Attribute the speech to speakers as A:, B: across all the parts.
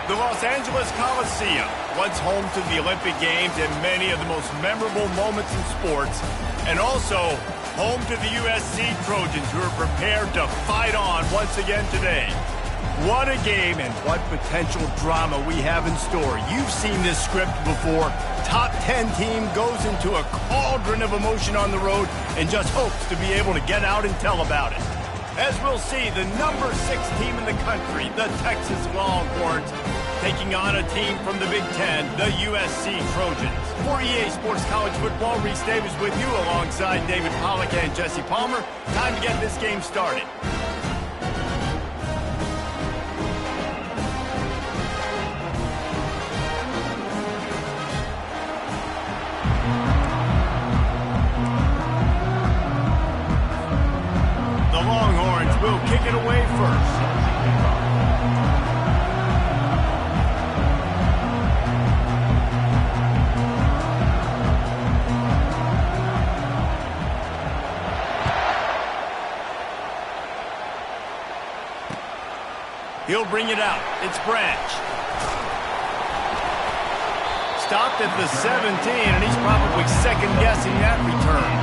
A: The Los Angeles Coliseum, once home to the Olympic Games and many of the most memorable moments in sports, and also home to the USC Trojans, who are prepared to fight on once again today. What a game and what potential drama we have in store. You've seen this script before. Top 10 team goes into a cauldron of emotion on the road and just hopes to be able to get out and tell about it. As we'll see, the number 6 team in the country, the Texas Longhorns, taking on a team from the Big Ten, the USC Trojans. For EA Sports College Football, Reese Davis with you alongside David Pollack and Jesse Palmer. Time to get this game started. The Longhorns will kick it away first. He'll bring it out. It's Branch. Stopped at the 17, and he's probably second-guessing that return.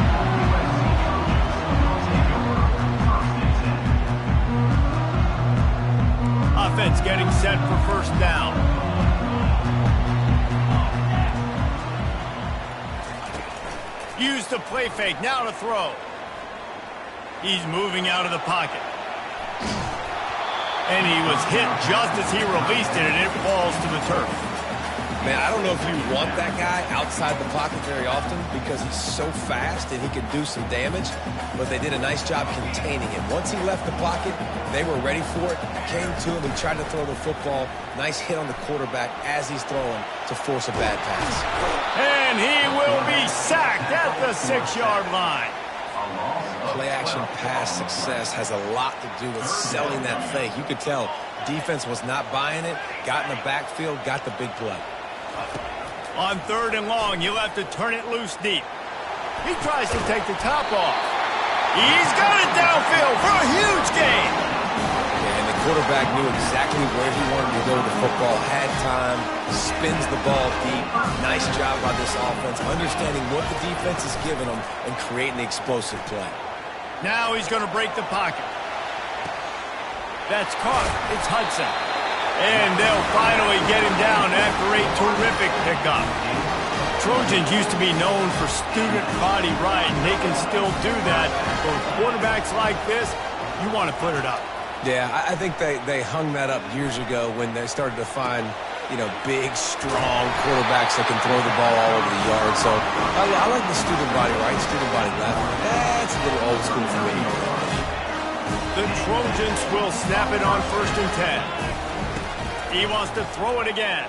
A: Offense getting set for first down. Use the play fake. Now to throw. He's moving out of the pocket. And he was hit just as he released it, and it falls to the turf.
B: Man, I don't know if you want that guy outside the pocket very often because he's so fast and he can do some damage, but they did a nice job containing him. Once he left the pocket, they were ready for it, came to him, and tried to throw the football. Nice hit on the quarterback as he's throwing to force a bad pass.
A: And he will be sacked at the 6-yard line.
B: Play-action pass success has a lot to do with selling that fake. You could tell defense was not buying it, got in the backfield, got the big play.
A: On 3rd and long, you'll have to turn it loose deep. He tries to take the top off. He's got it downfield for a huge gain.
B: Yeah, and the quarterback knew exactly where he wanted to go with the football, had time, spins the ball deep. Nice job by this offense, understanding what the defense is giving them and creating the explosive play.
A: Now he's going to break the pocket. That's caught. It's Hudson. And they'll finally get him down after a terrific pickup. Trojans used to be known for student body right, and they can still do that. But with quarterbacks like this, you want to put it up.
B: Yeah, I think they hung that up years ago when they started to find, you know, big, strong quarterbacks that can throw the ball all over the yard. So I like the student body right, student body left. That's a little old school for me.
A: The Trojans will snap it on 1st and 10. He wants to throw it again.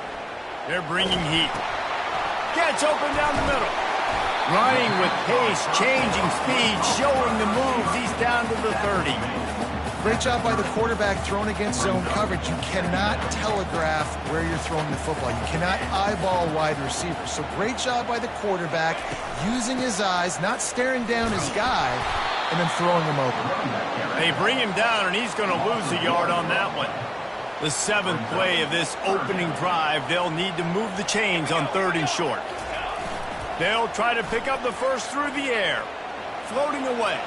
A: They're bringing heat. Gets open down the middle. Running with pace, changing speed, showing the moves. He's down to the 30.
C: Great job by the quarterback thrown against zone coverage. You cannot telegraph where you're throwing the football. You cannot eyeball wide receivers. So great job by the quarterback using his eyes, not staring down his guy, and then throwing him open.
A: They bring him down, and he's going to lose a yard on that one. The 7th play of this opening drive, they'll need to move the chains on 3rd and short. They'll try to pick up the first through the air. Floating away.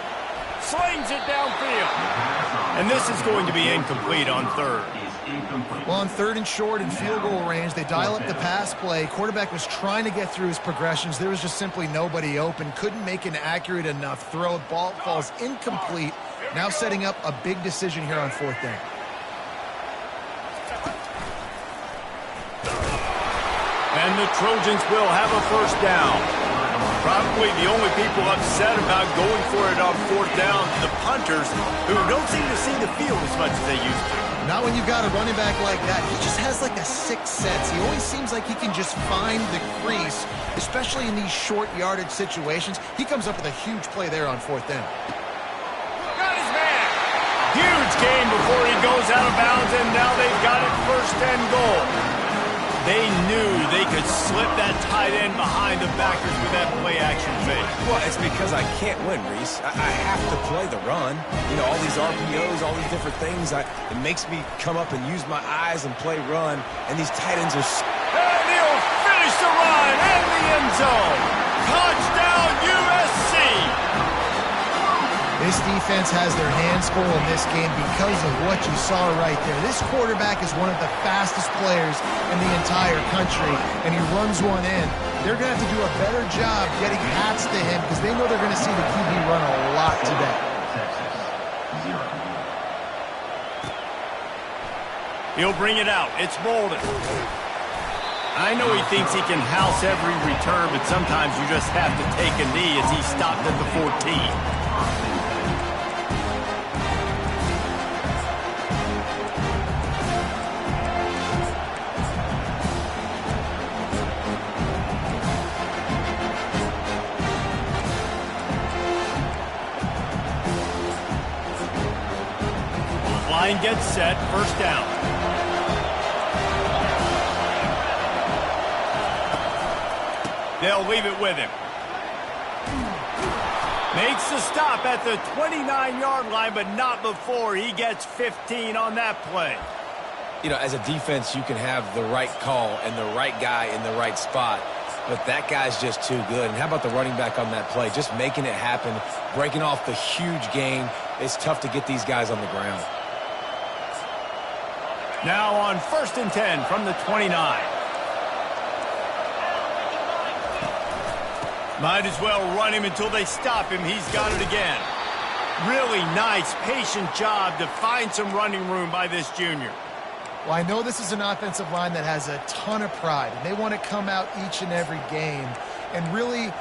A: Slings it downfield. And this is going to be incomplete on 3rd.
C: Well, on 3rd and short and field goal range, they dial up the pass play. Quarterback was trying to get through his progressions. There was just simply nobody open. Couldn't make an accurate enough throw. Ball falls incomplete. Now setting up a big decision here on 4th down.
A: And the Trojans will have a first down. Probably the only people upset about going for it on 4th down, the punters, who don't seem to see the field as much as they used to.
C: Not when you've got a running back like that. He just has like a sixth sense. He always seems like he can just find the crease, especially in these short yardage situations. He comes up with a huge play there on 4th down.
A: Got his man. Huge gain before he goes out of bounds, and now they've got it 1st and goal. They knew they could slip that tight end behind the backers with that play-action fake.
B: Well, it's because I can't win, Reese. I have to play the run. You know, all these RPOs, all these different things. It makes me come up and use my eyes and play run. And these tight ends are...
A: And he'll finish the run in the end zone. Touchdown, USC!
C: This defense has their hands full in this game because of what you saw right there. This quarterback is one of the fastest players in the entire country, and he runs one in. They're going to have to do a better job getting hats to him because they know they're going to see the QB run a lot today.
A: He'll bring it out. It's Bolden. I know he thinks he can house every return, but sometimes you just have to take a knee as he stopped at the 14. Line gets set, first down. They'll leave it with him. Makes the stop at the 29-yard line, but not before he gets 15 on that play.
B: You know, as a defense, you can have the right call and the right guy in the right spot, but that guy's just too good. And how about the running back on that play? Just making it happen, breaking off the huge gain. It's tough to get these guys on the ground.
A: Now on 1st and 10 from the 29. Might as well run him until they stop him. He's got it again. Really nice, patient job to find some running room by this junior.
C: Well, I know this is an offensive line that has a ton of pride, and they want to come out each and every game and really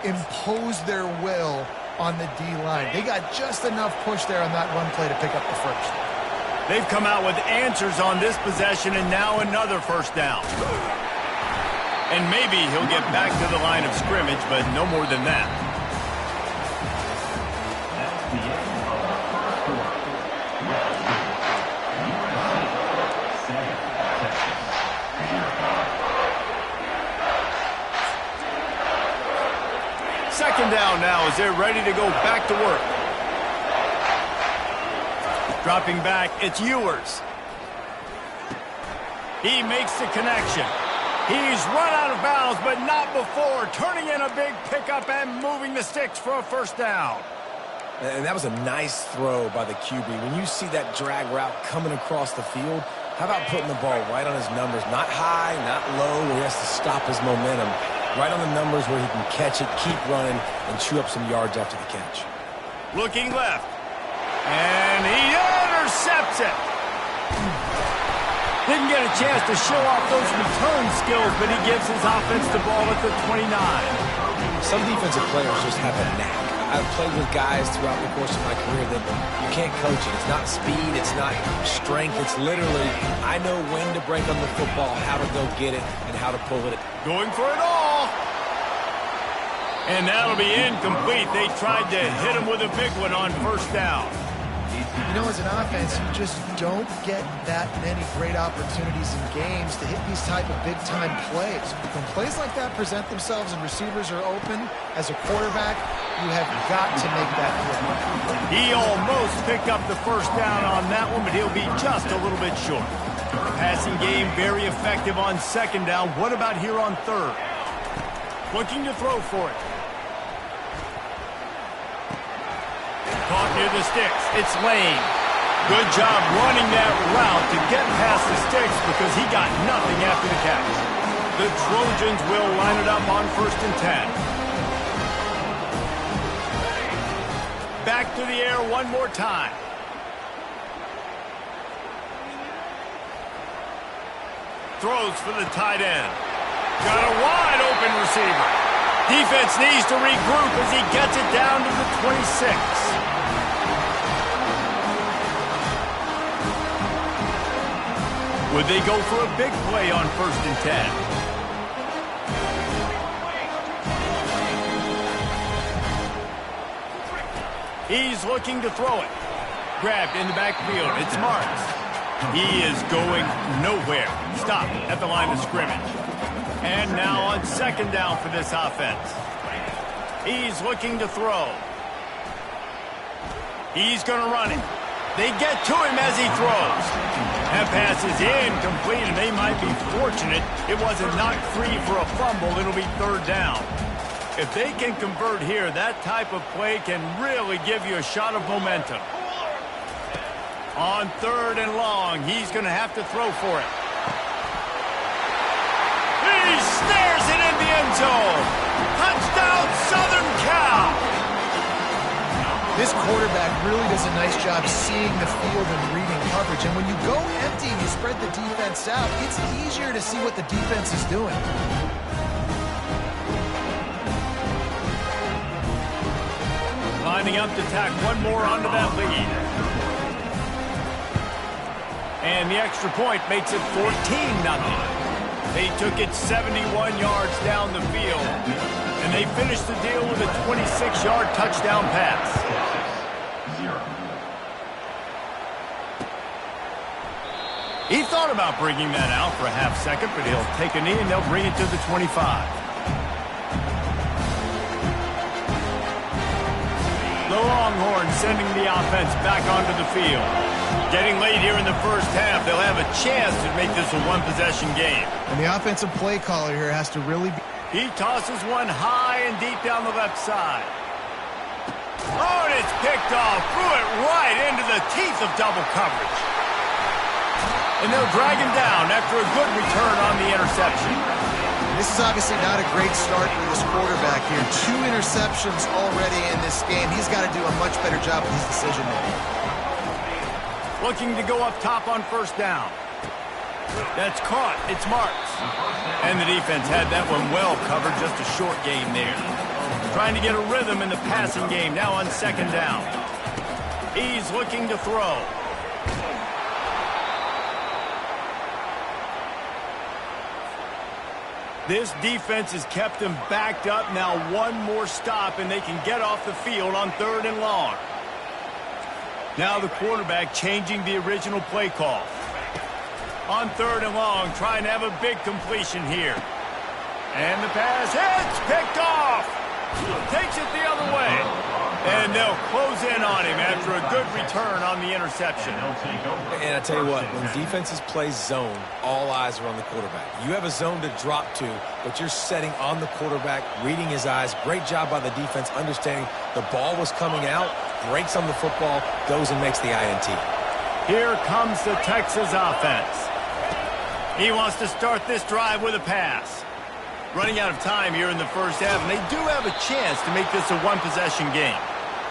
C: impose their will on the D-line. They got just enough push there on that run play to pick up the first.
A: They've come out with answers on this possession, and now another first down. And maybe he'll get back to the line of scrimmage, but no more than that. Second down now as they're ready to go back to work. Dropping back, it's Ewers. He makes the connection. He's run out of bounds, but not before turning in a big pickup and moving the sticks for a first down.
B: And that was a nice throw by the QB. When you see that drag route coming across the field, how about putting the ball right on his numbers? Not high, not low, where he has to stop his momentum. Right on the numbers where he can catch it, keep running, and chew up some yards after the catch.
A: Looking left. And he intercepts it. Didn't get a chance to show off those return skills, but he gives his offense the ball at the 29.
B: Some defensive players just have a knack. I've played with guys throughout the course of my career that you can't coach it. It's not speed, it's not strength. It's literally, I know when to break on the football, how to go get it, and how to pull it.
A: Going for it all. And that'll be incomplete. They tried to hit him with a big one on first down.
C: You know, as an offense, you just don't get that many great opportunities in games to hit these type of big-time plays. When plays like that present themselves and receivers are open, as a quarterback, you have got to make that play.
A: He almost picked up the first down on that one, but he'll be just a little bit short. Passing game very effective on second down. What about here on third? Looking to throw for it. Caught near the sticks. It's Lane. Good job running that route to get past the sticks because he got nothing after the catch. The Trojans will line it up on 1st and 10. Back to the air one more time. Throws for the tight end. Got a wide open receiver. Defense needs to regroup as he gets it down to the 26. Would they go for a big play on 1st and 10? He's looking to throw it. Grabbed in the backfield. It's Marks. He is going nowhere. Stop at the line of scrimmage. And now on second down for this offense. He's looking to throw. He's going to run it. They get to him as he throws. That pass is incomplete, and they might be fortunate it wasn't knocked free for a fumble. It'll be third down. If they can convert here, that type of play can really give you a shot of momentum. On third and long, he's going to have to throw for it. He snares it in the end zone. Touchdown, Southern Cal.
C: This quarterback really does a nice job seeing the field and reading coverage. And when you go empty and you spread the defense out, it's easier to see what the defense is doing.
A: Lining up to tack one more onto that lead. And the extra point makes it 14-0. They took it 71 yards down the field. And they finished the deal with a 26-yard touchdown pass. He thought about bringing that out for a half second, but he'll take a knee and they'll bring it to the 25. The Longhorns sending the offense back onto the field. Getting late here in the first half, they'll have a chance to make this a one-possession game.
C: And the offensive play caller here has to really be...
A: He tosses one high and deep down the left side. Oh, and it's picked off. Threw it right into the teeth of double coverage. And they'll drag him down after a good return on the interception.
C: This is obviously not a great start for this quarterback here. 2 interceptions already in this game. He's got to do a much better job with his decision-making.
A: Looking to go up top on first down. That's caught. It's Marks. And the defense had that one well covered. Just a short game there. Trying to get a rhythm in the passing game. Now on second down. He's looking to throw. This defense has kept them backed up. Now one more stop, and they can get off the field on third and long. Now the quarterback changing the original play call. On third and long, trying to have a big completion here. And the pass hits, picked off. Takes it the other way. And they'll close in on him after a good return on the interception.
B: And I tell you what, when defenses play zone, all eyes are on the quarterback. You have a zone to drop to, but you're setting on the quarterback, reading his eyes. Great job by the defense, understanding the ball was coming out, breaks on the football, goes and makes the INT.
A: Here comes the Texas offense. He wants to start this drive with a pass. Running out of time here in the first half, and they do have a chance to make this a one-possession game.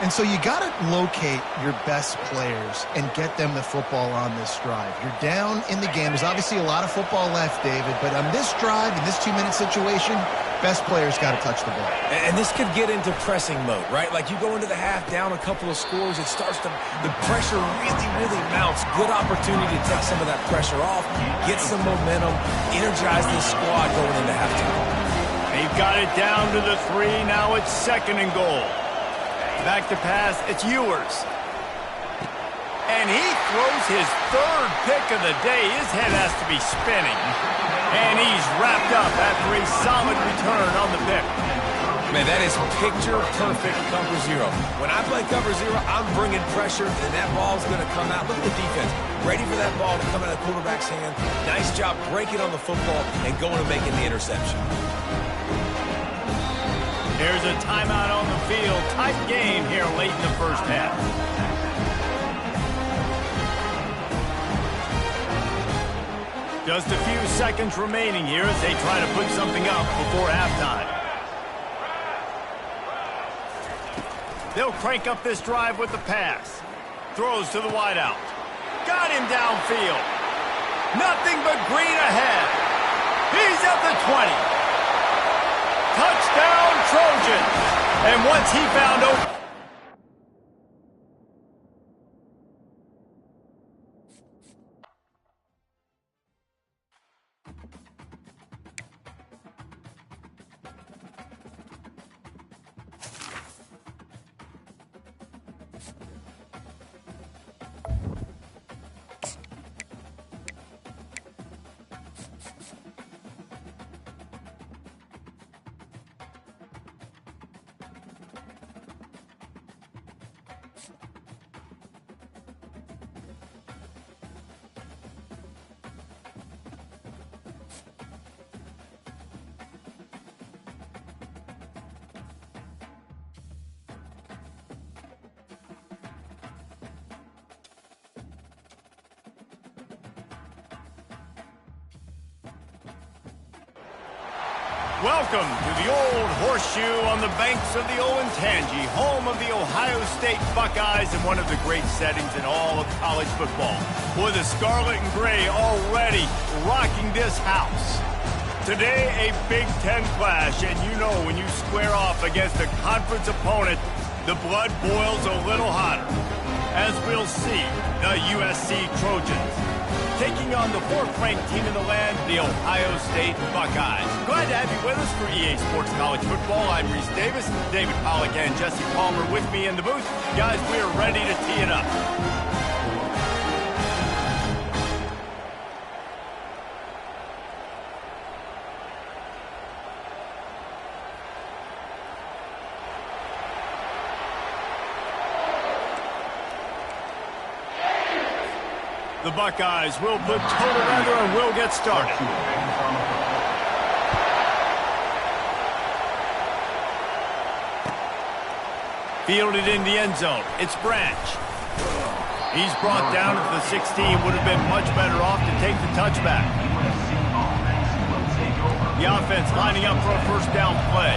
C: And so you got to locate your best players and get them the football on this drive. You're down in the game. There's obviously a lot of football left, David, but on this drive, in this 2-minute situation, best players got to touch the ball.
B: And this could get into pressing mode, right? Like you go into the half down a couple of scores, it starts to, the pressure really mounts. Good opportunity to take some of that pressure off, get some momentum, energize this squad going into halftime.
A: They've got it down to the 3. Now it's second and goal. Back to pass. It's Ewers. And he throws his third pick of the day. His head has to be spinning. And he's wrapped up after a solid return on the pick.
B: Man, that is picture-perfect cover zero. When I play cover zero, I'm bringing pressure, and that ball's going to come out. Look at the defense. Ready for that ball to come out of the quarterback's hand. Nice job breaking on the football and going and making the interception.
A: There's a timeout on the field. Tight game here late in the first half. Just a few seconds remaining here as they try to put something up before halftime. They'll crank up this drive with the pass. Throws to the wideout. Got him downfield. Nothing but green ahead. He's at the 20. Touchdown, Trojans! And once he found open... Welcome to the old horseshoe on the banks of the Olentangy, home of the Ohio State Buckeyes and one of the great settings in all of college football. Boy, the scarlet and gray already rocking this house. Today, a Big Ten clash, and you know when you square off against a conference opponent, the blood boils a little hotter. As we'll see, the USC Trojans taking on the fourth-ranked team in the land, the Ohio State Buckeyes. Glad to have you with us for EA Sports College Football. I'm Reese Davis, David Pollack and Jesse Palmer with me in the booth. Guys, we are ready to tee it up. The Buckeyes will put total weather and will get started. Fielded in the end zone. It's Branch. He's brought down at the 16. Would have been much better off to take the touchback. The offense lining up for a first down play.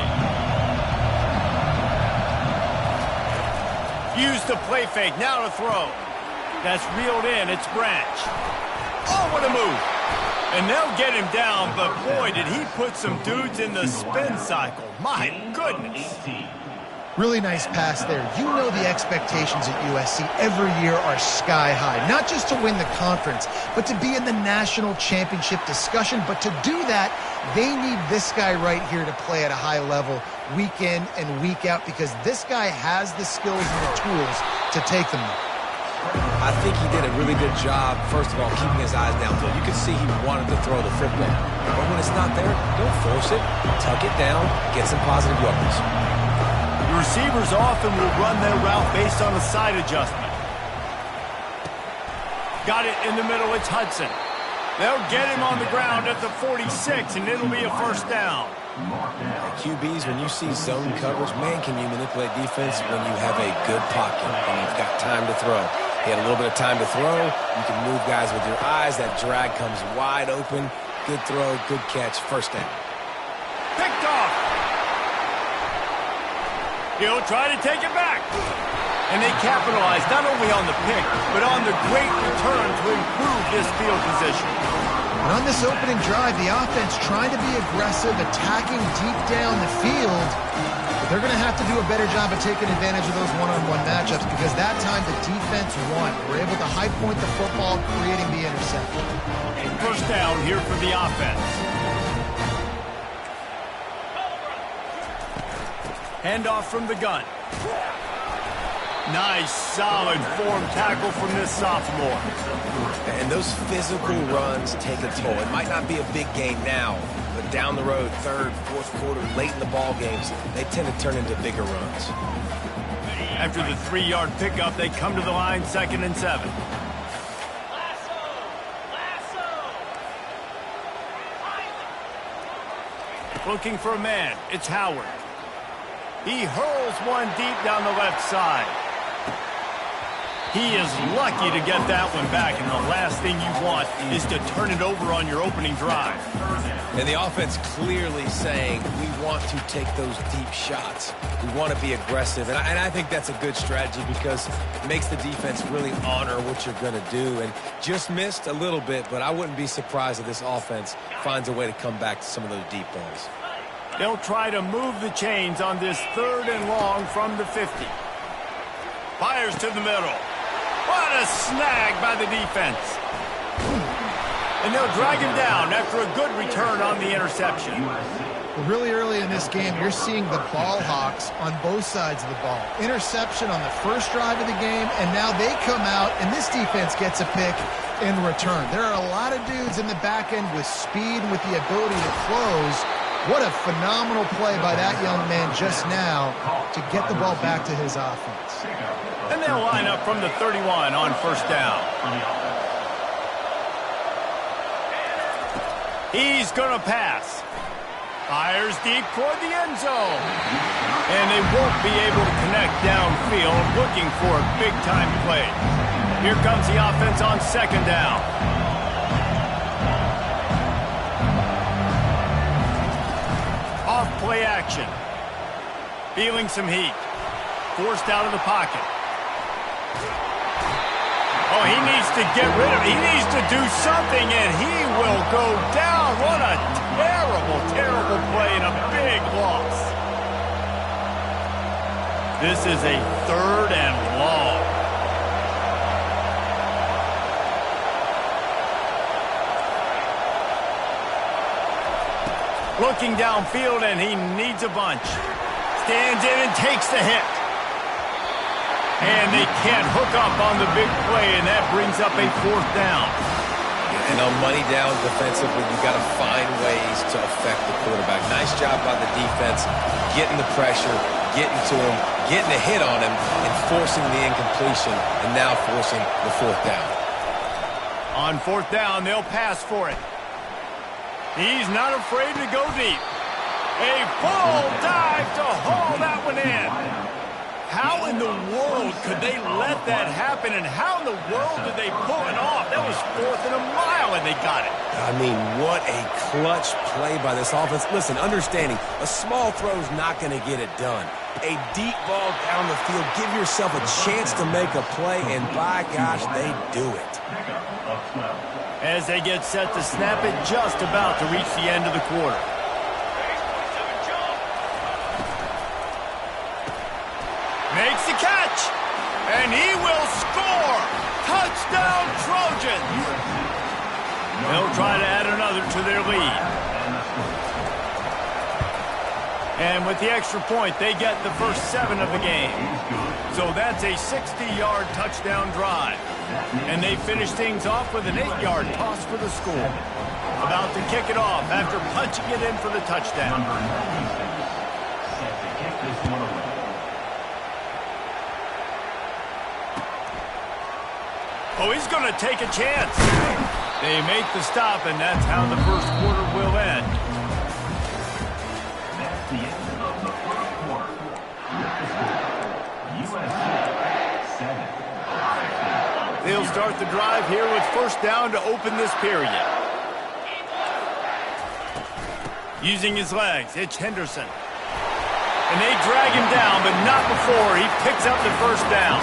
A: Used the play fake. Now to throw. That's reeled in. It's Branch. Oh, what a move. And they'll get him down, but boy, did he put some dudes in the spin cycle. My goodness.
C: Really nice pass there. You know the expectations at USC every year are sky high. Not just to win the conference, but to be in the national championship discussion. But to do that, they need this guy right here to play at a high level week in and week out because this guy has the skills and the tools to take them there.
B: I think he did a really good job, first of all, keeping his eyes downfield. You could see he wanted to throw the football. But when it's not there, don't force it. Tuck it down, get some positive yardage.
A: The receivers often will run their route based on a side adjustment. Got it in the middle, it's Hudson. They'll get him on the ground at the 46, and it'll be a first down.
B: QBs, when you see zone coverage, man, can you manipulate defense when you have a good pocket and you've got time to throw. He had a little bit of time to throw. You can move guys with your eyes. That drag comes wide open. Good throw, good catch, first down.
A: Picked off. He'll try to take it back. And they capitalize not only on the pick, but on the great return to improve this field position.
C: And on this opening drive, the offense trying to be aggressive, attacking deep down the field. But they're going to have to do a better job of taking advantage of those one-on-one matchups because that time the defense won. We're able to high point the football, creating the interception.
A: First down here for the offense. Handoff from the gun. Nice, solid form tackle from this sophomore.
B: And those physical runs take a toll. It might not be a big gain now, but down the road, third, fourth quarter, late in the ball games, they tend to turn into bigger runs.
A: After the 3-yard pickup, they come to the line, 2nd and 7. Looking for a man, it's Howard. He hurls one deep down the left side. He is lucky to get that one back, and the last thing you want is to turn it over on your opening drive.
B: And the offense clearly saying, we want to take those deep shots. We want to be aggressive, and I think that's a good strategy because it makes the defense really honor what you're going to do. And just missed a little bit, but I wouldn't be surprised if this offense finds a way to come back to some of those deep balls.
A: They'll try to move the chains on this 3rd and long from the 50. Fires to the middle. What a snag by the defense. And they'll drag him down after a good return on the interception.
C: Really early in this game, you're seeing the ball hawks on both sides of the ball. Interception on the first drive of the game, and now they come out, and this defense gets a pick in return. There are a lot of dudes in the back end with speed and with the ability to close. What a phenomenal play by that young man just now to get the ball back to his offense.
A: And they'll line up from the 31 on first down. He's going to pass. Fires deep toward the end zone. And they won't be able to connect downfield, looking for a big-time play. Here comes the offense on 2nd down. play action. Feeling some heat. Forced out of the pocket. Oh, he needs to get rid of it. He needs to do something, and he will go down. What a terrible, terrible play and a big loss. This is a 3rd and long. Looking downfield, and he needs a bunch. Stands in and takes the hit. And they can't hook up on the big play, and that brings up a 4th down.
B: And on money down defensively, you've got to find ways to affect the quarterback. Nice job by the defense, getting the pressure, getting to him, getting a hit on him, and forcing the incompletion, and now forcing the 4th down.
A: On 4th down, they'll pass for it. He's not afraid to go deep. A full dive to haul that one in. How in the world could they let that happen, and how in the world did they pull it off? That was 4th and a mile, and they got it.
B: I mean, what a clutch play by this offense. Listen, understanding, a small throw's not going to get it done. A deep ball down the field, give yourself a chance to make a play, and by gosh, they do it.
A: As they get set to snap it, just about to reach the end of the quarter. Makes the catch, and he will score. Touchdown, Trojans. They'll try to add another to their lead. And with the extra point, they get the first 7 of the game. So that's a 60-yard touchdown drive. And they finish things off with an 8-yard toss for the score. About to kick it off after punching it in for the touchdown. Oh, he's going to take a chance. They make the stop, and that's how the first quarter will end.
D: That's the end of the first quarter. USA 7.
A: They'll start the drive here with 1st down to open this period. Using his legs, it's Henderson. And they drag him down, but not before he picks up the 1st down.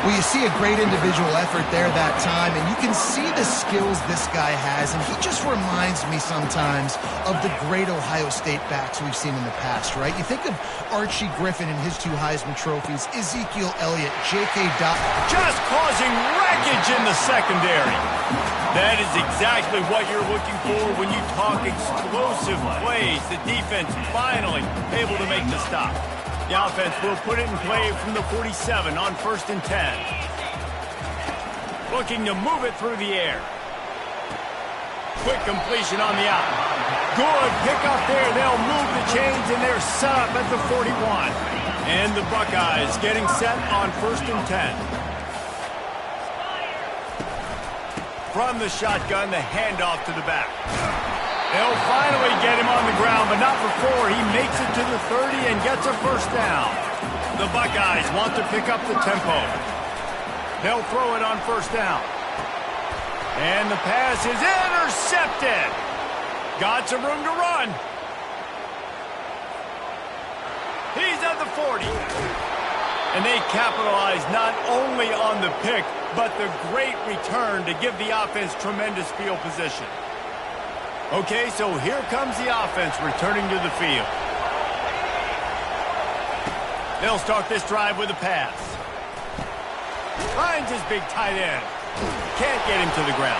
C: Well, you see a great individual effort there that time, and you can see the skills this guy has, and he just reminds me sometimes of the great Ohio State backs we've seen in the past, right? You think of Archie Griffin and his 2 Heisman trophies, Ezekiel Elliott, J.K. Dobbins.
A: Just causing wreckage in the secondary. That is exactly what you're looking for when you talk explosive plays. The defense finally able to make the stop. The offense will put it in play from the 47 on 1st and 10. Looking to move it through the air. Quick completion on the out. Good pickup there. They'll move the chains, and they're set up at the 41. And the Buckeyes getting set on 1st and 10. From the shotgun, the handoff to the back. They'll finally get him on the ground, but not before he makes it to the 30 and gets a 1st down. The Buckeyes want to pick up the tempo. They'll throw it on 1st down. And the pass is intercepted. Got some room to run. He's at the 40. And they capitalize not only on the pick, but the great return to give the offense tremendous field position. Okay, so here comes the offense returning to the field. They'll start this drive with a pass. Finds his big tight end. Can't get him to the ground.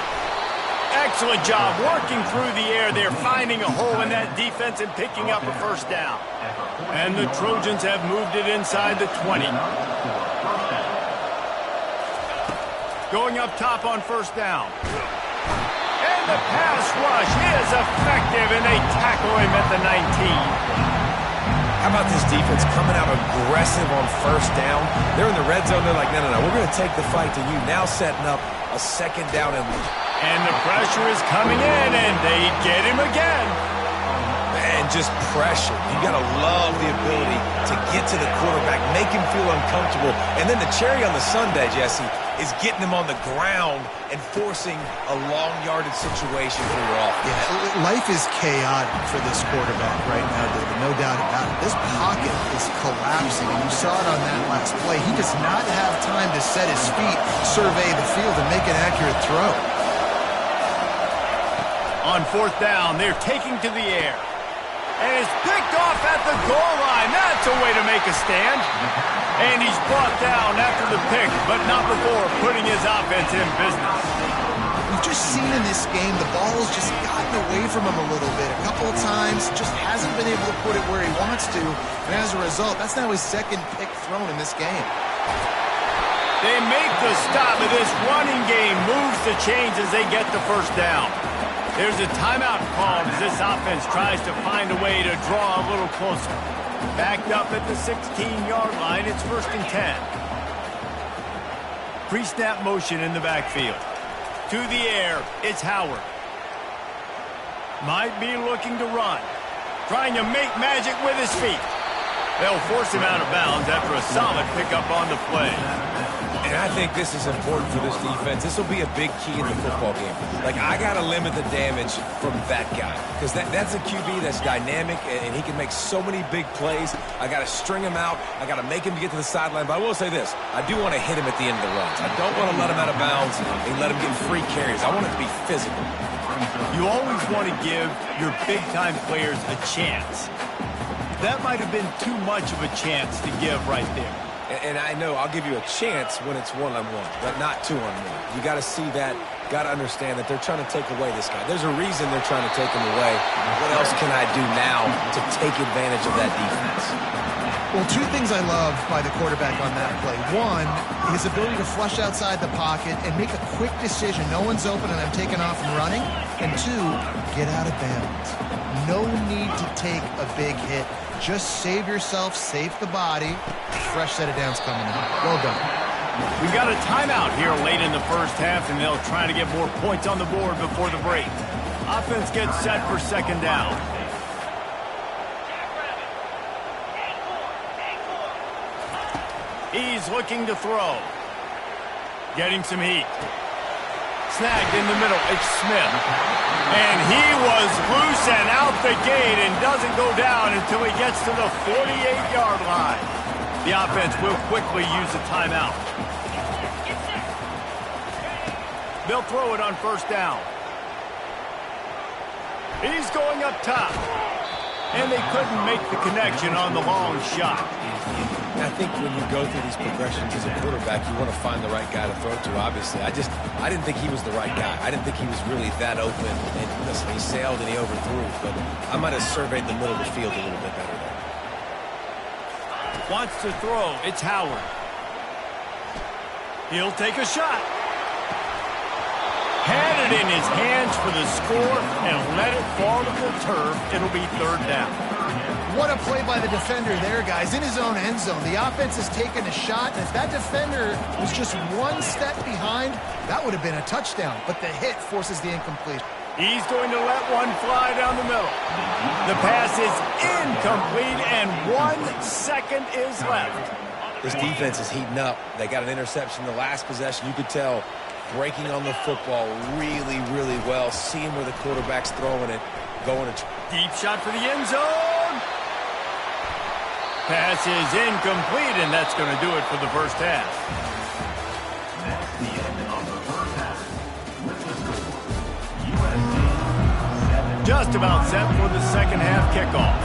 A: Excellent job working through the air there, finding a hole in that defense and picking up a 1st down. And the Trojans have moved it inside the 20. Going up top on 1st down. And the pass rush is effective, and they tackle him at the 19.
B: How about this defense coming out aggressive on 1st down? They're in the red zone. They're like, no, we're going to take the fight to you. Now setting up a 2nd down and
A: the pressure is coming in, and they get him again.
B: And just pressure. You got to love the ability to get to the quarterback, make him feel uncomfortable. And then the cherry on the sundae, Jesse, is getting him on the ground and forcing a long yardage situation for your offense.
C: Yeah, life is chaotic for this quarterback right now, David, no doubt about it. This pocket is collapsing, and you saw it on that last play. He does not have time to set his feet, survey the field, and make an accurate throw.
A: On fourth down, they're taking to the air. And it's picked off at the goal line. That's a way to make a stand. And he's brought down after the pick, but not before putting his offense in business.
C: We've just seen in this game the ball's just gotten away from him a little bit. A couple of times, just hasn't been able to put it where he wants to. And as a result, that's now his second pick thrown in this game.
A: They make the stop, and this running game moves the chains as they get the first down. There's a timeout called as this offense tries to find a way to draw a little closer. Backed up at the 16-yard line, it's 1st and 10. Pre-snap motion in the backfield. To the air, it's Howard. Might be looking to run. Trying to make magic with his feet. They'll force him out of bounds after a solid pickup on the play.
B: And I think this is important for this defense. This will be a big key in the football game. Like, I got to limit the damage from that guy because that's a QB that's dynamic, and he can make so many big plays. I got to string him out. I got to make him get to the sideline. But I will say this. I do want to hit him at the end of the runs. I don't want to let him out of bounds and let him get free carries. I want it to be physical.
A: You always want to give your big-time players a chance. That might have been too much of a chance to give right there.
B: And I know I'll give you a chance when it's one-on-one, but not two-on-one. You got to see that, got to understand that they're trying to take away this guy. There's a reason they're trying to take him away. What else can I do now to take advantage of that defense?
C: Well, two things I love by the quarterback on that play. One, his ability to flush outside the pocket and make a quick decision. No one's open and I'm taking off and running. And two, get out of bounds. No need to take a big hit. Just save yourself, save the body. Fresh set of downs coming up. Well done.
A: We got a timeout here late in the first half, and they'll try to get more points on the board before the break. Offense gets set for 2nd down. He's looking to throw. Getting some heat. Snagged in the middle. It's Smith. And he was loose and out the gate and doesn't go down until he gets to the 48-yard line. The offense will quickly use a timeout. They'll throw it on 1st down. He's going up top. And they couldn't make the connection on the long shot.
B: I think when you go through these progressions as a quarterback, you want to find the right guy to throw to, obviously. I didn't think he was the right guy. I didn't think he was really that open. And listen, he sailed and he overthrew. But I might have surveyed the middle of the field a little bit better there.
A: Wants to throw. It's Howard. He'll take a shot. Had it in his hands for the score and let it fall to the turf. It'll be 3rd down.
C: What a play by the defender there, guys. In his own end zone. The offense has taken a shot, and if that defender was just one step behind, that would have been a touchdown. But the hit forces the incompletion.
A: He's going to let one fly down the middle. The pass is incomplete, and 1 second is left.
B: This defense is heating up. They got an interception the last possession. You could tell breaking on the football really, really well. Seeing where the quarterback's throwing it. Going to
A: deep shot for the end zone. Pass is incomplete, and that's going to do it for the first half.
D: That's the end of the first half. With the score, USC 7.
A: Just about set for the second half kickoff.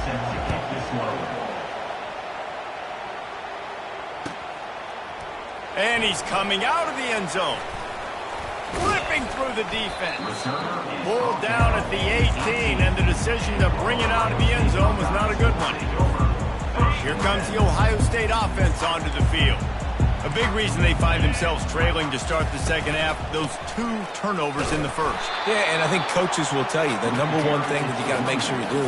D: Set to kick this one.
A: And he's coming out of the end zone. Flipping through the defense. Pulled down at the 18, and the decision to bring it out of the end zone was not a good one. Here comes the Ohio State offense onto the field. A big reason they find themselves trailing to start the second half, those 2 turnovers in the first.
B: Yeah, and I think coaches will tell you the number one thing that you got to make sure you do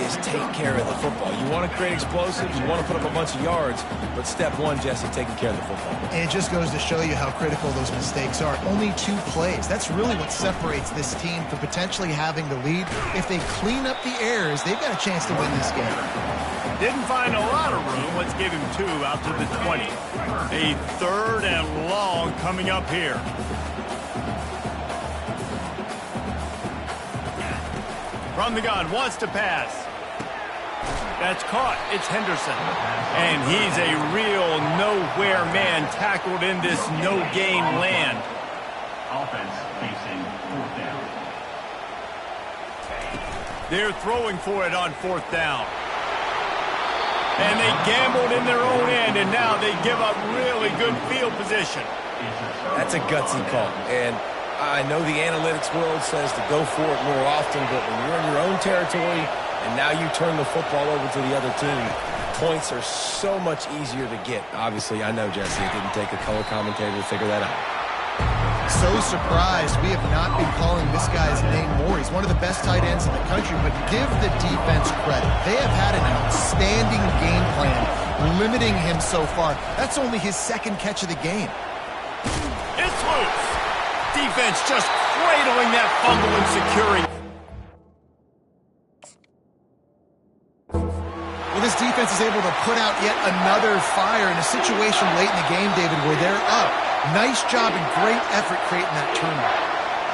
B: is take care of the football. You want to create explosives, you want to put up a bunch of yards, but step one, Jesse, taking care of the football.
C: And it just goes to show you how critical those mistakes are. Only 2 plays. That's really what separates this team from potentially having the lead. If they clean up the errors, they've got a chance to win this game.
A: Didn't find a lot of room. Let's give him 2 out to the 20. A 3rd and long coming up here. From the gun, wants to pass. That's caught. It's Henderson. And he's a real nowhere man tackled in this no-gain land.
D: Offense facing 4th down.
A: They're throwing for it on 4th down. And they gambled in their own end, and now they give up really good field position.
B: That's a gutsy call. And I know the analytics world says to go for it more often, but when you're in your own territory and now you turn the football over to the other team, points are so much easier to get. Obviously, I know, Jesse, it didn't take a color commentator to figure that out.
C: So surprised we have not been calling this guy's name more. He's one of the best tight ends in the country, but give the defense credit. They have had an outstanding game plan, limiting him so far. That's only his 2nd catch of the game.
A: It's loose. Defense just cradling that fumble and securing.
C: Well, this defense is able to put out yet another fire in a situation late in the game, David, where they're up. Nice job and great effort creating that turnover.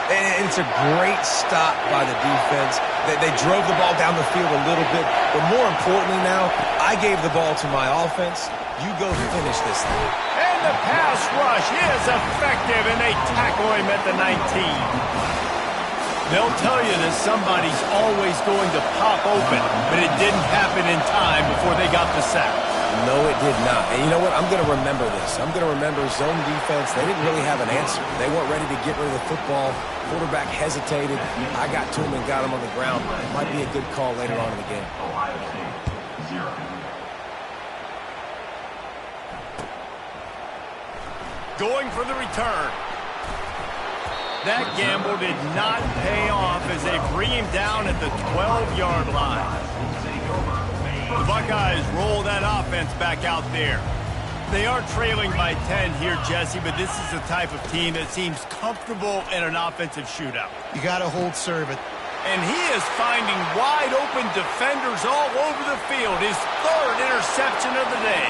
B: And it's a great stop by the defense. They drove the ball down the field a little bit, but more importantly now, I gave the ball to my offense. You go finish this thing.
A: And the pass rush is effective, and they tackle him at the 19. They'll tell you that somebody's always going to pop open, but it didn't happen in time before they got the sack.
B: No, it did not. And you know what? I'm going to remember this. I'm going to remember zone defense. They didn't really have an answer. They weren't ready to get rid of the football. Quarterback hesitated. I got to him and got him on the ground. It might be a good call later on in the game.
D: Ohio State, 0.
A: Going for the return. That gamble did not pay off as they bring him down at the 12-yard line. The Buckeyes roll that offense back out there. They are trailing by 10 here, Jesse, but this is the type of team that seems comfortable in an offensive shootout.
C: You got to hold serve it.
A: And he is finding wide-open defenders all over the field. His 3rd interception of the day.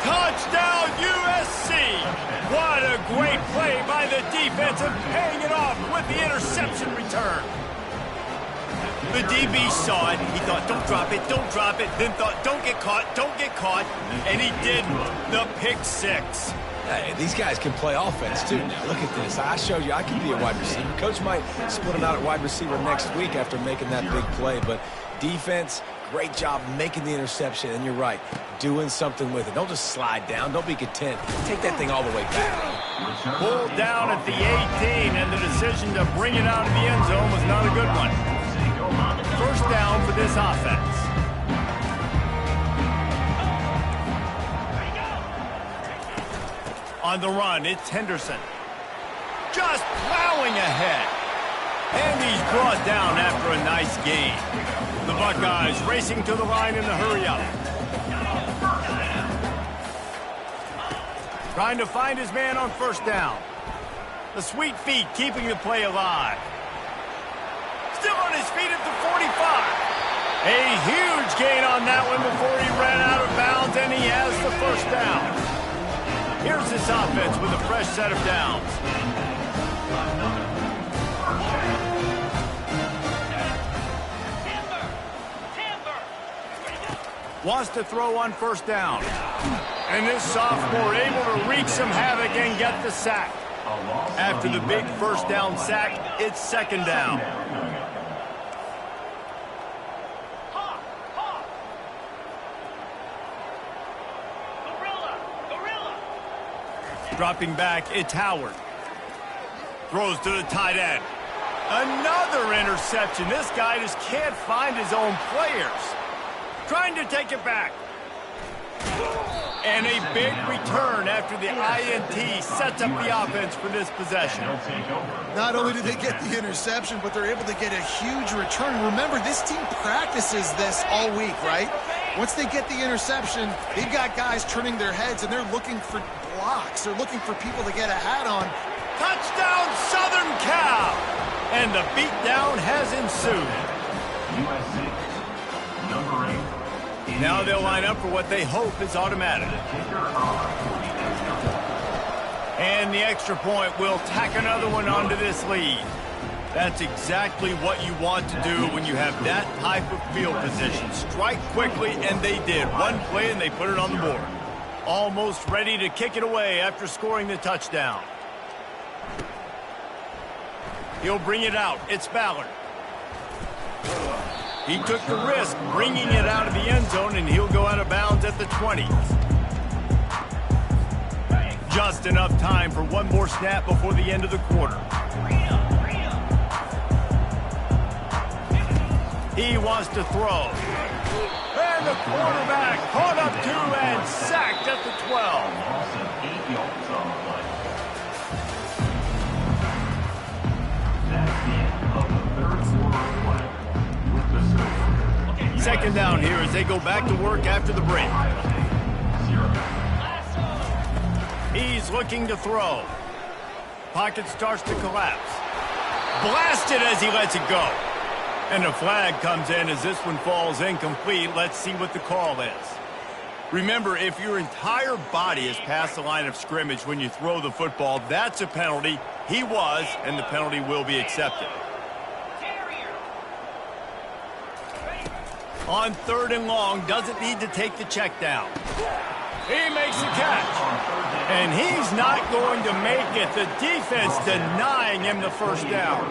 A: Touchdown, USC! What a great play by the defense and paying it off with the interception return. The DB saw it. He thought, don't drop it, don't drop it. Then thought, don't get caught, don't get caught. And he didn't. The pick 6.
B: Hey, these guys can play offense, too. Now, look at this. I showed you I can be a wide receiver. Coach might split him out at wide receiver next week after making that big play. But defense, great job making the interception. And you're right, doing something with it. Don't just slide down. Don't be content. Take that thing all the way back.
A: Pulled down at the 18, and the decision to bring it out of the end zone was not a good one. 1st down for this offense. On the run, it's Henderson. Just plowing ahead. And he's brought down after a nice gain. The Buckeyes racing to the line in the hurry-up. Trying to find his man on 1st down. The sweet feet keeping the play alive. Still on his feet at the 45. A huge gain on that one before he ran out of bounds, and he has the 1st down. Here's this offense with a fresh set of downs. Wants to throw on 1st down. And this sophomore able to wreak some havoc and get the sack. After the big 1st down sack, it's 2nd down. Dropping back, it's Howard. Throws to the tight end. Another interception. This guy just can't find his own players. Trying to take it back. And a big return after the INT sets up the offense for this possession.
C: Not only do they get the interception, but they're able to get a huge return. Remember, this team practices this all week, right? Once they get the interception, they've got guys turning their heads, and they're looking for blocks. They're looking for people to get a hat on.
A: Touchdown, Southern Cal! And the beatdown has ensued.
D: USC, number 8.
A: Now they'll line up for what they hope is automatic. And the extra point will tack another one onto this lead. That's exactly what you want to do when you have that type of field position. Strike quickly, and they did. One play, and they put it on the board. Almost ready to kick it away after scoring the touchdown. He'll bring it out. It's Ballard. He took the risk bringing it out of the end zone, and he'll go out of bounds at the 20. Just enough time for one more snap before the end of the quarter. He wants to throw. And the quarterback caught up to and sacked at the 12. Second down here as they go back to work after the break. He's looking to throw. Pocket starts to collapse. Blasted as he lets it go. And a flag comes in as this one falls incomplete. Let's see what the call is. Remember, if your entire body is past the line of scrimmage when you throw the football, that's a penalty. He was, and the penalty will be accepted. On 3rd and long, doesn't need to take the check down. He makes the catch. And he's not going to make it. The defense denying him the first down.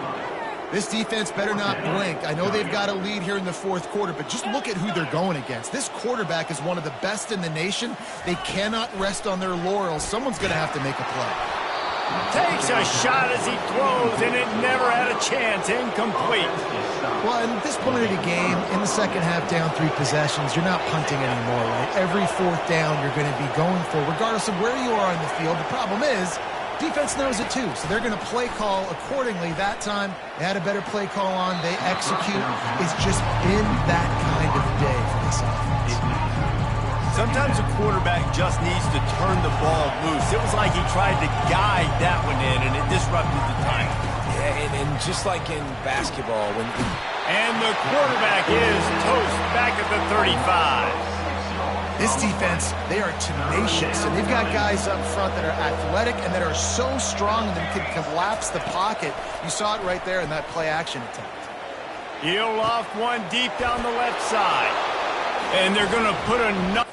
C: This defense better not blink. I know they've got a lead here in the 4th quarter, but just look at who they're going against. This quarterback is one of the best in the nation. They cannot rest on their laurels. Someone's going to have to make a play.
A: Takes a shot as he throws, and it never had a chance. Incomplete.
C: Well, at this point of the game, in the second half, down 3 possessions, you're not punting anymore, right? Every 4th down you're going to be going for, regardless of where you are on the field. The problem is, defense knows it too, so they're going to play call accordingly. That time, they had a better play call on. They execute. It's just been that kind of day for this offense.
A: Sometimes a quarterback just needs to turn the ball loose. It was like he tried to guide that one in, and it disrupted the time.
B: Yeah, and just like in basketball, when...
A: And the quarterback is toast back at the 35.
C: This defense, they are tenacious, and they've got guys up front that are athletic and that are so strong that can collapse the pocket. You saw it right there in that play-action attempt.
A: He'll loft one deep down the left side. And they're going to put another...